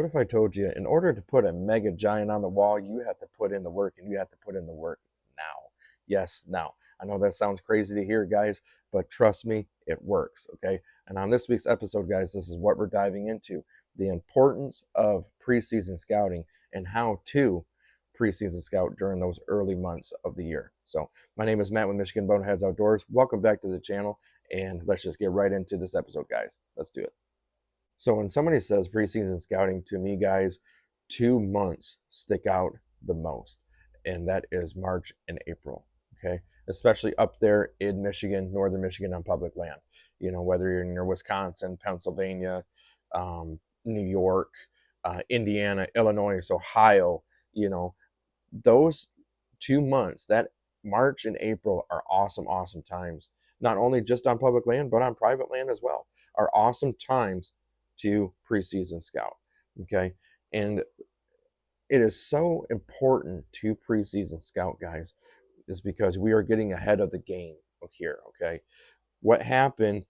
what if I told you in order to put a mega giant on the wall, you have to put in the work, and you have to put in the work now. Yes, now. I know that sounds crazy to hear, guys, but trust me, it works, okay? And on this week's episode, guys, this is what we're diving into: the importance of preseason scouting and how to preseason scout during those early months of the year. So my name is Matt with Michigan Boneheads Outdoors. Welcome back to the channel, and let's just get right into this episode, guys. Let's do it. So when somebody says preseason scouting, to me, guys, 2 months stick out the most, and that is March and April. Okay, especially up there in Michigan, northern Michigan, on public land. You know, whether you're near Wisconsin, Pennsylvania, New York, Indiana, Illinois, Ohio. You know, those 2 months, that March and April, are awesome, awesome times. Not only just on public land, but on private land as well, are awesome times to preseason scout. Okay. And it is so important to preseason scout, guys, is because we are getting ahead of the game here. Okay. What happened,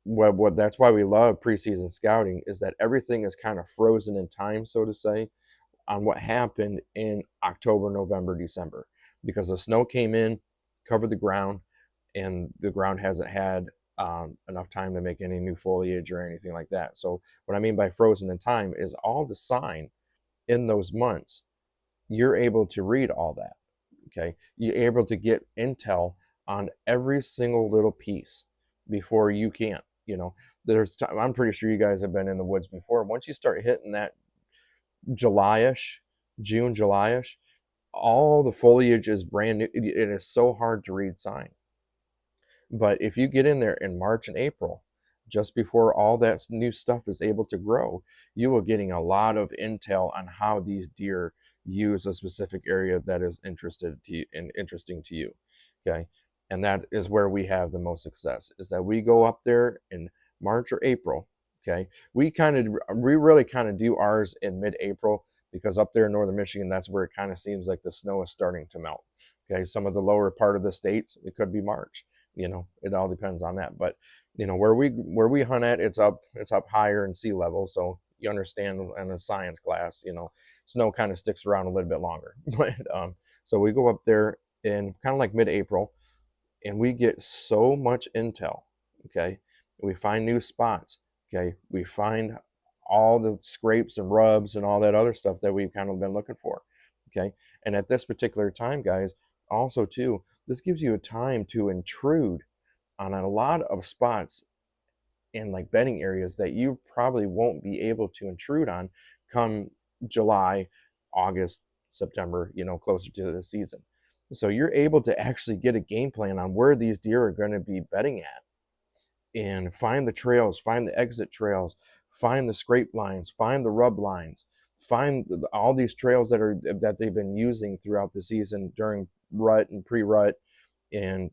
what that's why we love preseason scouting, is that everything is kind of frozen in time, so to say, on what happened in October, November, December, because the snow came in, covered the ground, and the ground hasn't had enough time to make any new foliage or anything like that. So what I mean by frozen in time is all the sign in those months, you're able to read all that. Okay, you're able to get intel on every single little piece before you can't. You know, there's time, I'm pretty sure you guys have been in the woods before. Once you start hitting that July-ish, June, July-ish, all the foliage is brand new. It is so hard to read sign. But if you get in there in March and April, just before all that new stuff is able to grow, you are getting a lot of intel on how these deer use a specific area that is interested to you and interesting to you. Okay. And that is where we have the most success, is that we go up there in March or April. Okay. We really kind of do ours in mid-April, because up there in northern Michigan, that's where it kind of seems like the snow is starting to melt. Okay. Some of the lower part of the states, it could be March. You know, it all depends on that. But you know, where we hunt at, it's up higher in sea level, so you understand in a science class, you know, snow kind of sticks around a little bit longer. But so we go up there in kind of like mid-April, and we get so much intel. Okay, we find new spots. Okay, we find all the scrapes and rubs and all that other stuff that we've kind of been looking for. Okay, and at this particular time, guys, also too, this gives you a time to intrude on a lot of spots in like bedding areas that you probably won't be able to intrude on come July, August, September, you know, closer to the season. So you're able to actually get a game plan on where these deer are going to be bedding at, and find the trails, find the exit trails, find the scrape lines, find the rub lines, find all these trails that they've been using throughout the season during rut and pre-rut and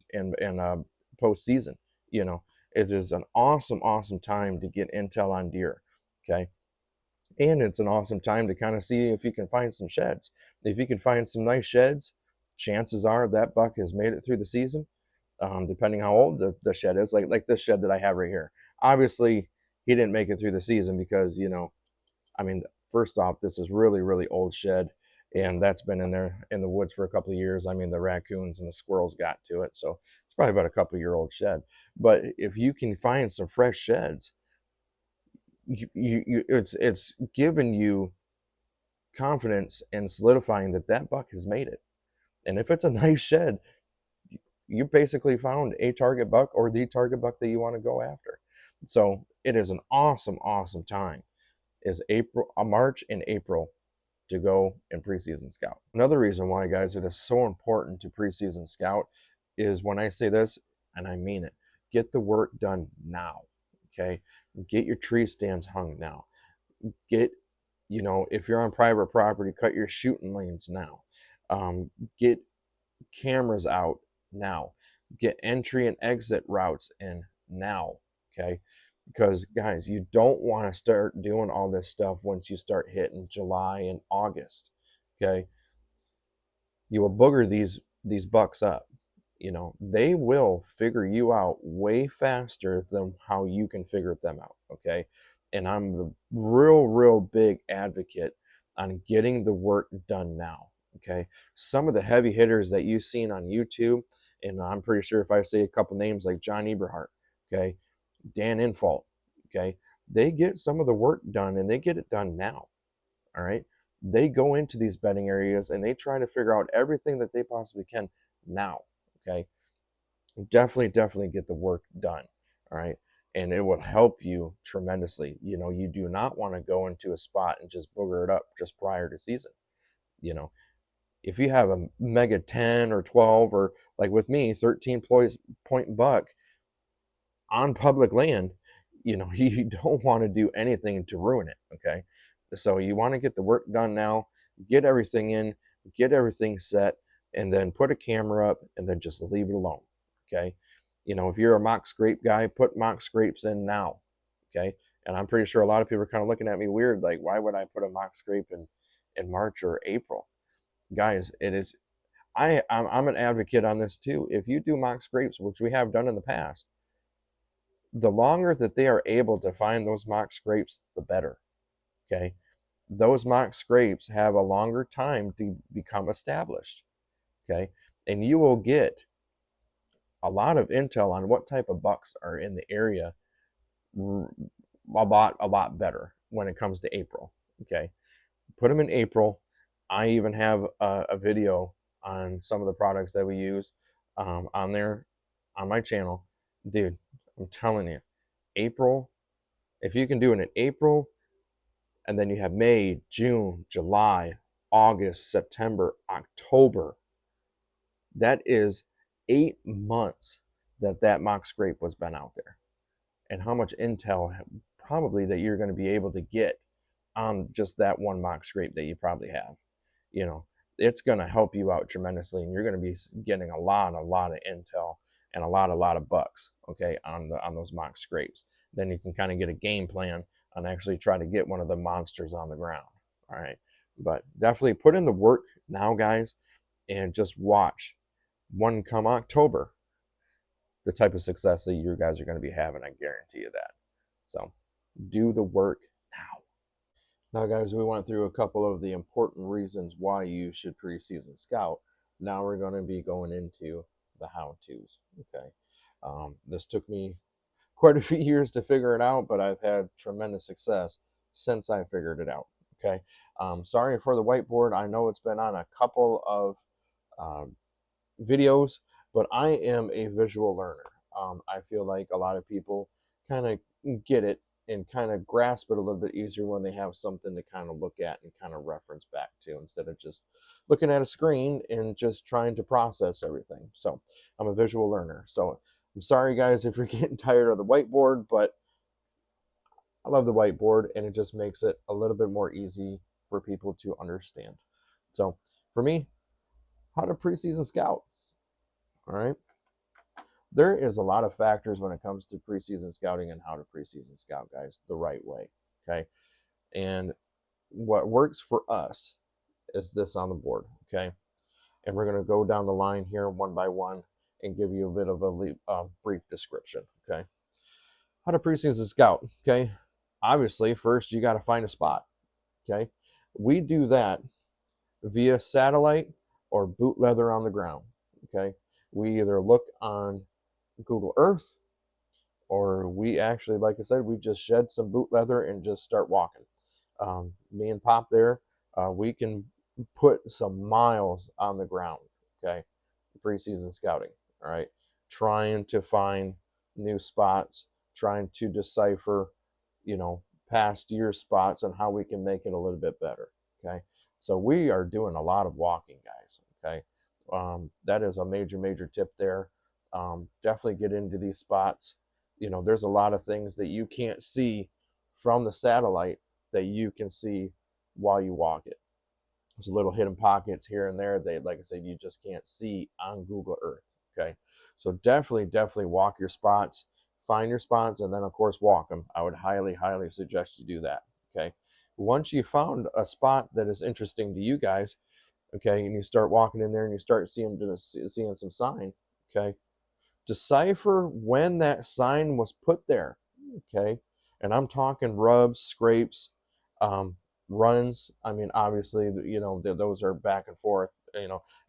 post-season. You know, it is an awesome, awesome time to get intel on deer. Okay. And it's an awesome time to kind of see if you can find some sheds. If you can find some nice sheds, chances are that buck has made it through the season, depending how old the shed is. Like this shed that I have right here. Obviously, he didn't make it through the season because, you know, I mean, first off, this is really, really old shed, and that's been in there in the woods for a couple of years. I mean, the raccoons and the squirrels got to it, so it's probably about a couple-year-old shed. But if you can find some fresh sheds, it's giving you confidence and solidifying that that buck has made it. And if it's a nice shed, you basically found a target buck, or the target buck that you want to go after. So it is an awesome, awesome time, is March and April, to go and preseason scout. Another reason why, guys, it is so important to preseason scout is when I say this, and I mean it, get the work done now. Okay, get your tree stands hung now. Get, you know, if you're on private property, cut your shooting lanes now. Get cameras out now. Get entry and exit routes in now. Okay, because guys, you don't want to start doing all this stuff once you start hitting July and August. Okay, you will booger these bucks up. You know, they will figure you out way faster than how you can figure them out. Okay, And I'm a real big advocate on getting the work done now. Okay. Some of the heavy hitters that you've seen on YouTube, and I'm pretty sure if I say a couple names like John Eberhart, okay, Dan Infalt, okay, they get some of the work done and they get it done now. All right. They go into these bedding areas and they try to figure out everything that they possibly can now. Okay. Definitely get the work done. All right. And it will help you tremendously. You know, you do not want to go into a spot and just booger it up just prior to season. You know, if you have a mega 10 or 12, or like with me, 13 point buck on public land, you know, you don't want to do anything to ruin it. Okay. So you want to get the work done now, get everything in, get everything set, and then put a camera up and then just leave it alone. Okay. You know, if you're a mock scrape guy, put mock scrapes in now. Okay. And I'm pretty sure a lot of people are kind of looking at me weird, like, why would I put a mock scrape in March or April? Guys, it is, I'm an advocate on this too. If you do mock scrapes, which we have done in the past, the longer that they are able to find those mock scrapes, the better. Okay. Those mock scrapes have a longer time to become established. Okay. And you will get a lot of intel on what type of bucks are in the area a lot better when it comes to April. Okay. Put them in April. I even have a video on some of the products that we use on there on my channel. Dude, I'm telling you, April, if you can do it in April, and then you have May, June, July, August, September, October. That is 8 months that mock scrape was been out there, and how much intel probably that you're going to be able to get on just that one mock scrape that you probably have. You know, it's going to help you out tremendously, and you're going to be getting a lot of intel and a lot of bucks. Okay, on those mock scrapes. Then you can kind of get a game plan on actually try to get one of the monsters on the ground. All right, but definitely put in the work now, guys, and just watch. One come October, the type of success that you guys are going to be having, I guarantee you that. So do the work now. Now, guys, we went through a couple of the important reasons why you should preseason scout. Now we're going to be going into the how-tos. Okay. This took me quite a few years to figure it out, but I've had tremendous success since I figured it out. Okay. Sorry for the whiteboard. I know it's been on a couple of videos, but I am a visual learner. I feel like a lot of people kind of get it and kind of grasp it a little bit easier when they have something to kind of look at and kind of reference back to, instead of just looking at a screen and just trying to process everything. So I'm a visual learner. So I'm sorry, guys, if you're getting tired of the whiteboard, but I love the whiteboard, and it just makes it a little bit more easy for people to understand. So for me, how to preseason scout. All right. There is a lot of factors when it comes to preseason scouting and how to preseason scout, guys, the right way. Okay. And what works for us is this on the board. Okay. And we're going to go down the line here one by one and give you a bit of a brief description. Okay. How to preseason scout. Okay. Obviously, first you got to find a spot. Okay. We do that via satellite or boot leather on the ground. Okay. We either look on Google Earth, or we actually, like I said, we just shed some boot leather and just start walking. Me and Pop there, we can put some miles on the ground. Okay. Preseason scouting. All right. Trying to find new spots, trying to decipher, past year spots and how we can make it a little bit better. Okay. So we are doing a lot of walking, guys. Okay. That is a major tip there. Definitely get into these spots. There's a lot of things that you can't see from the satellite that you can see while you walk it. There's little hidden pockets here and there that, like I said, you just can't see on Google Earth. Okay. So definitely walk your spots, find your spots, and then of course walk them. I would highly suggest you do that. Okay. Once you found a spot that is interesting to you guys, okay, and you start walking in there and you start seeing some sign, okay, decipher when that sign was put there. Okay. And I'm talking rubs, scrapes, um, runs. I mean, obviously, those are back and forth,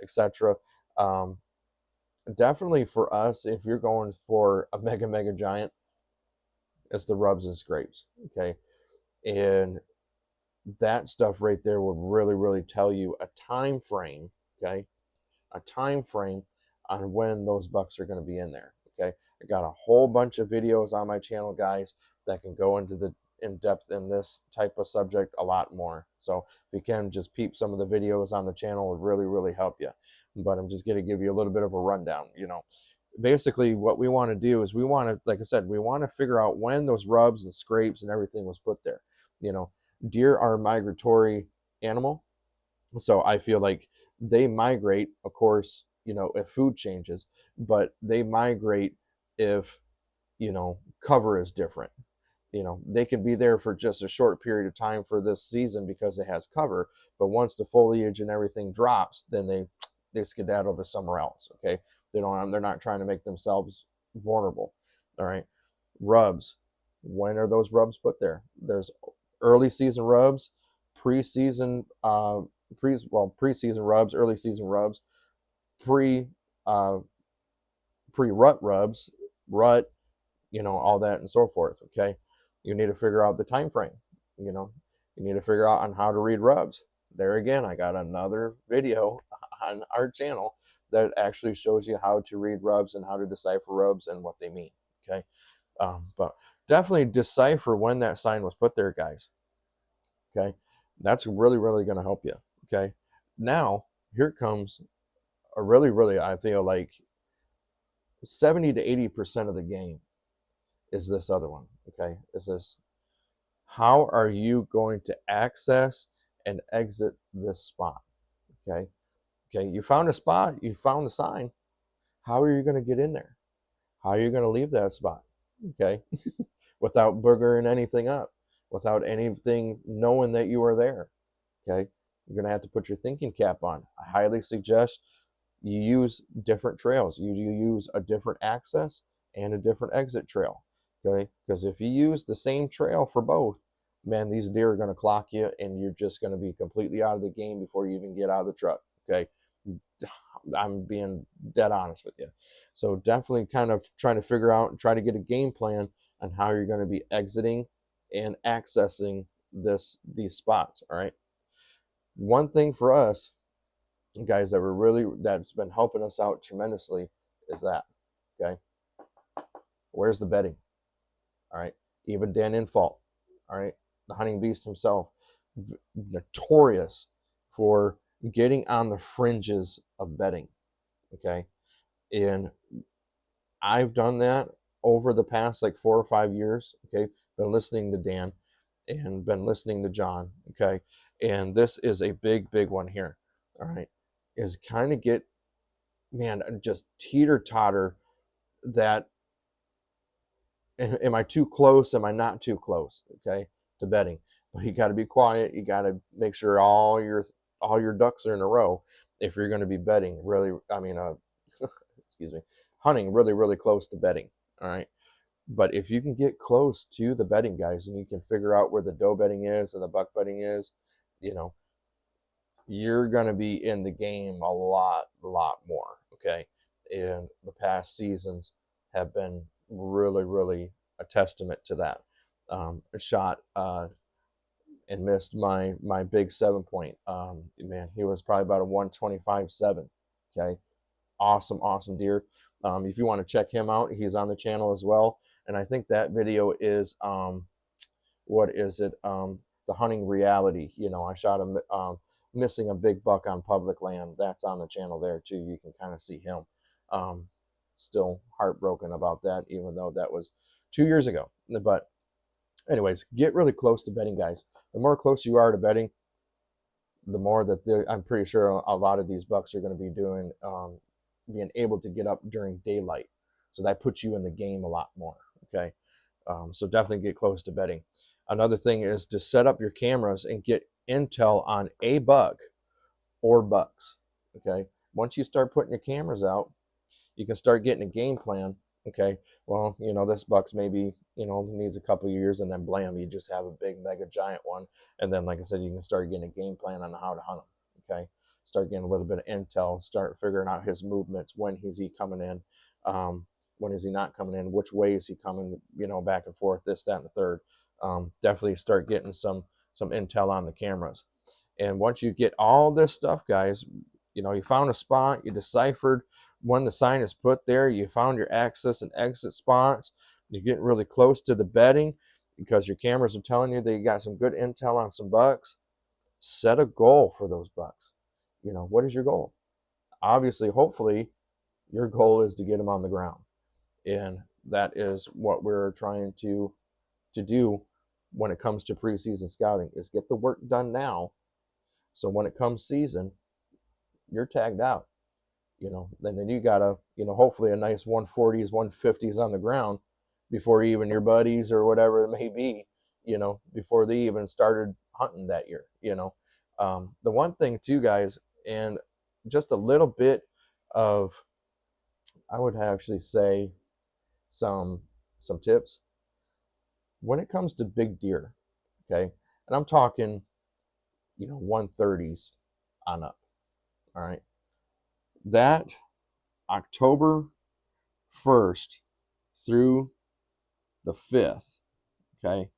etc. Um, Definitely for us, if you're going for a mega giant, it's the rubs and scrapes. Okay, and that stuff right there would really tell you a time frame. Okay, a time frame on when those bucks are going to be in there. Okay, I got a whole bunch of videos on my channel, guys, that can go into the in depth in this type of subject a lot more. So if you can just peep some of the videos on the channel, it would really help you. But I'm just going to give you a little bit of a rundown. Basically what we want to do is we want to, like I said, we want to figure out when those rubs and scrapes and everything was put there. Deer are a migratory animal, so I feel like they migrate, of course, if food changes, but they migrate if, cover is different. They can be there for just a short period of time for this season because it has cover, but once the foliage and everything drops, then they skedaddle to somewhere else. Okay, they're not trying to make themselves vulnerable. All right, rubs. When are those rubs put there? There's early season rubs, preseason preseason rubs, early season rubs, pre uh, pre rut rubs, rut, all that and so forth. Okay, you need to figure out the time frame. You know, you need to figure out on how to read rubs. There again, I got another video on our channel that actually shows you how to read rubs and how to decipher rubs and what they mean. Okay, but definitely decipher when that sign was put there, guys. Okay, that's really going to help you. Okay, now here comes a really, I feel like 70 to 80% of the game is this other one. Okay, is this, how are you going to access and exit this spot? Okay, you found a spot, you found the sign. How are you going to get in there? How are you going to leave that spot? Okay, without boogering anything up, without anything knowing that you are there. Okay, you're going to have to put your thinking cap on. I highly suggest you use different trails. You use a different access and a different exit trail. Okay, because if you use the same trail for both, man, these deer are going to clock you and you're just going to be completely out of the game before you even get out of the truck. Okay, I'm being dead honest with you. So definitely kind of trying to figure out and try to get a game plan on how you're going to be exiting and accessing these spots. All right, one thing for us, guys, that's been helping us out tremendously is that, okay, where's the bedding? All right, even Dan Infault, all right, the hunting beast himself, notorious for getting on the fringes of bedding. Okay, and I've done that over the past like 4 or 5 years. Okay, been listening to Dan and been listening to John. Okay, and this is a big one here. All right, is kind of get, man, just teeter totter that, am I too close? Am I not too close? Okay, to bedding. But you got to be quiet. You got to make sure all your ducks are in a row if you're going to be bedding. Really, I mean, excuse me, hunting really close to bedding. All right. But if you can get close to the bedding, guys, and you can figure out where the doe bedding is and the buck bedding is, you know, you're going to be in the game a lot more. Okay. And the past seasons have been really a testament to that. I shot and missed my big 7-point. Man, he was probably about a 125.7. Okay. Awesome deer. If you want to check him out, he's on the channel as well. And I think that video is, what is it? The hunting reality. I shot him missing a big buck on public land. That's on the channel there too. You can kind of see him. Still heartbroken about that, even though that was 2 years ago. But anyways, get really close to bedding, guys. The more close you are to bedding, the more that I'm pretty sure a lot of these bucks are going to be doing, being able to get up during daylight. So that puts you in the game a lot more. Okay. So definitely get close to bedding. Another thing is to set up your cameras and get intel on a buck or bucks. Okay. Once you start putting your cameras out, you can start getting a game plan Okay, well, this buck's maybe, needs a couple of years, and then blam, you just have a big mega giant one. And then, like I said, you can start getting a game plan on how to hunt him. Okay, start getting a little bit of intel, start figuring out his movements. When is he coming in? When is he not coming in? Which way is he coming? Back and forth, this, that, and the third. Definitely start getting some intel on the cameras. And once you get all this stuff, guys, you found a spot, you deciphered when the sign is put there, you found your access and exit spots, you're getting really close to the bedding because your cameras are telling you that you got some good intel on some bucks. Set a goal for those bucks. What is your goal? Obviously, hopefully, your goal is to get them on the ground. And that is what we're trying to do when it comes to preseason scouting, is get the work done now. So when it comes season, you're tagged out, and then you got a, hopefully a nice 140s, 150s on the ground before even your buddies or whatever it may be, before they even started hunting that year, the one thing too, guys, and just a little bit of, I would actually say some tips when it comes to big deer. Okay. And I'm talking, 130s on up. All right. That October 1st through the 5th, okay?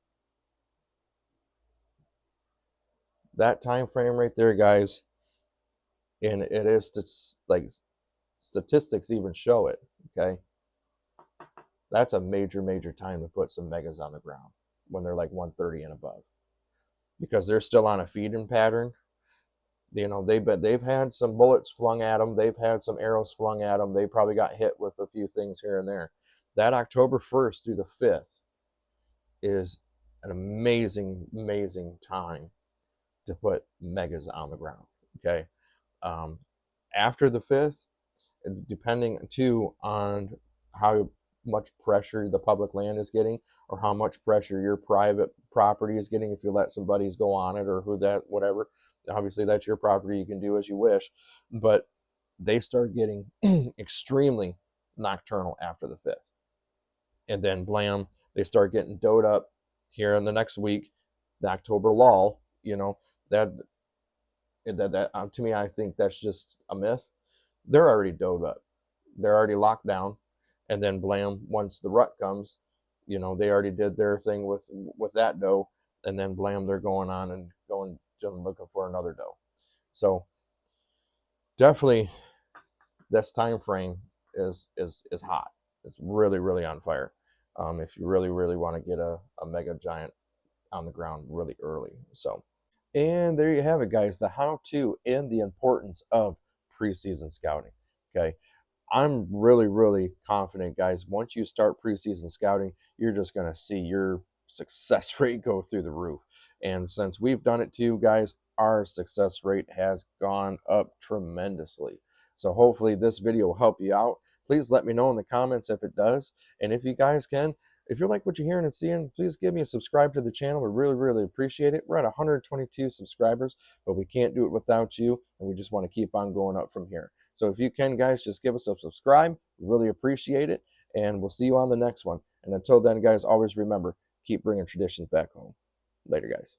That time frame right there, guys, and it is like statistics even show it, okay? That's a major time to put some megas on the ground when they're like 130 and above, because they're still on a feeding pattern. They've had some bullets flung at them, they've had some arrows flung at them, they probably got hit with a few things here and there. That October 1st through the 5th is an amazing time to put megas on the ground. Okay. After the 5th, depending too on how much pressure the public land is getting, or how much pressure your private property is getting, if you let some buddies go on it, or whatever, obviously that's your property, you can do as you wish. But they start getting extremely nocturnal after the 5th, and then blam, they start getting doed up here in the next week, the October lull. That to me, I think that's just a myth. They're already doed up, they're already locked down, and then blam, once the rut comes, they already did their thing with that doe, and then blam, they're going on and going looking for another doe. So definitely, this time frame is hot. It's really on fire. If you really want to get a mega giant on the ground really early. So, and there you have it, guys, the how to and the importance of preseason scouting. Okay. I'm really confident, guys. Once you start preseason scouting, you're just going to see your success rate go through the roof. And since we've done it too, guys, our success rate has gone up tremendously. So hopefully this video will help you out. Please let me know in the comments if it does. And if you guys can, if you like what you're hearing and seeing, please give me a subscribe to the channel. We really appreciate it. We're at 122 subscribers, but we can't do it without you, and we just want to keep on going up from here. So if you can, guys, just give us a subscribe. We really appreciate it, and we'll see you on the next one. And until then, guys, always remember, keep bringing traditions back home. Later, guys.